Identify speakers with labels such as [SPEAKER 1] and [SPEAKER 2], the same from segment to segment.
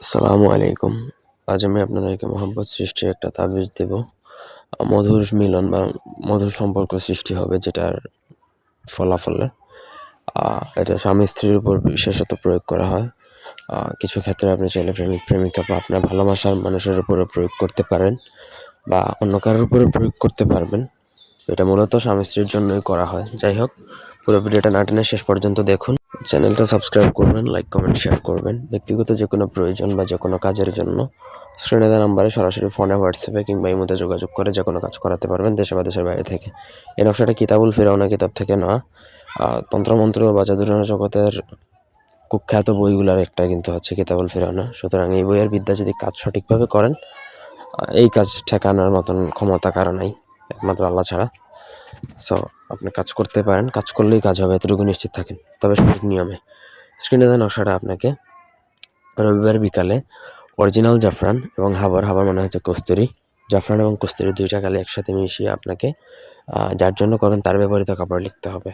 [SPEAKER 1] আসসালামু আলাইকুম। আজ আমি আপনাদেরকে মহব্বত সৃষ্টির একটা তাবিজ দেব। মধুর মিলন বা মধুর সম্পর্ক সৃষ্টি হবে যেটার ফলাফলে এটা স্বামী-স্ত্রীর উপর বিশেষত প্রয়োগ করা হয়। কিছু ক্ষেত্রে আপনি চাইলে প্রেমিক-প্রেমিকা বা আপনার ভালোবাসার মানুষের উপরেও প্রয়োগ করতে পারেন বা অন্য কারোর উপরেও প্রয়োগ করতে পারবেন। এটা মূলত স্বামী-স্ত্রীর জন্যই করা হয়। যাই হোক, পুরো ভিডিওটা না টেনে শেষ পর্যন্ত দেখুন। চ্যানেলটা সাবস্ক্রাইব করবেন, লাইক, কমেন্ট, শেয়ার করবেন। ব্যক্তিগত যেকোনো প্রয়োজন বা যেকোনো কাজের জন্য স্ক্রিনে দেওয়া নাম্বারে সরাসরি ফোনে, হোয়াটসঅ্যাপে কিংবা ইমোতে যোগাযোগ করে যেকোনো কাজ করাতে পারবেন দেশে বা দেশের বাইরে থেকে। এই নকশাটা কিতাবুল ফিরাউনা কিতাব থেকে নেওয়া। তন্ত্রমন্ত্র বা জাদুটনা জগতের কুখ্যাত বইগুলোর একটা কিন্তু হচ্ছে কিতাবুল ফিরাউনা। সুতরাং এই বইয়ের বিদ্যা যদি কাজ সঠিকভাবে করেন, এই কাজ ঠেকানোর মতন ক্ষমতা কারো নাই, একমাত্র আল্লাহ ছাড়া। সো আপনি কাজ করতে পারেন, কাজ করলেই কাজ হবে, এতটুকু নিশ্চিত থাকেন, তবে সঠিক নিয়মে। স্ক্রিনে দেওয়া নকশাটা আপনাকে রবিবার বিকালে অরিজিনাল জাফরান এবং হাবার মানে হচ্ছে কস্তুরি, জাফরান এবং কস্তুরি 2টা কালি একসাথে মিশিয়ে আপনাকে যার জন্য করেন তার ব্যবহৃত কাপড়ে লিখতে হবে।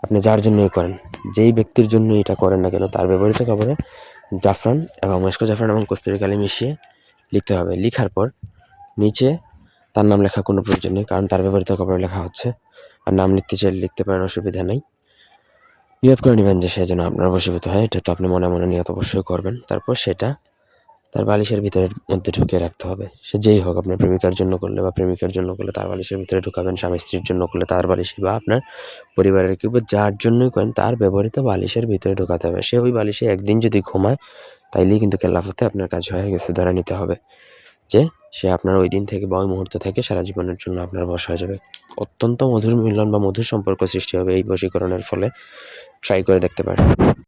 [SPEAKER 1] আপনি যার জন্যই করেন, যেই ব্যক্তির জন্য এটা করেন না কেন, তার ব্যবহৃত কাপড়ে জাফরান এবং মেশকো জাফরান এবং কস্তুরি কালি মিশিয়ে লিখতে হবে। লিখার পর নিচে তার নাম লেখার কোনো প্রয়োজন নেই, কারণ তার ব্যবহৃত কাপড়ে লেখা হচ্ছে। আর নাম লিখতে চাইলে লিখতে পারেন, অসুবিধা নেই। নিয়ত করে নেবেন যে সে যেন আপনার বশীভূত হয়, এটা তো আপনি মনে মনে নিয়ত অবশ্যই করবেন। তারপর সেটা তার বালিশের ভিতরের মধ্যে ঢুকিয়ে রাখতে হবে। সে যেই হোক, আপনার প্রেমিকার জন্য করলে বা প্রেমিকার জন্য করলে তার বালিশের ভিতরে ঢুকাবেন, স্বামী-স্ত্রীর জন্য করলে তার বালিশে বা আপনার পরিবারের কেউ যার জন্যই করেন তার ব্যবহৃত বালিশের ভিতরে ঢোকাতে হবে। সে ওই বালিশে একদিন যদি ঘুমায়, তাইলেই কিন্তু কেল্লাফতে আপনার কাজ হয়ে গেছে, ধরে নিতে হবে যে সে আপনার ওই দিন থেকে বা ওই মুহূর্ত থেকে সারা জীবনের জন্য আপনার বশ হয়ে যাবে। অত্যন্ত মধুর মিলন বা মধুর সম্পর্ক সৃষ্টি হবে এই বশীকরণের ফলে। ট্রাই করে দেখতে পারেন।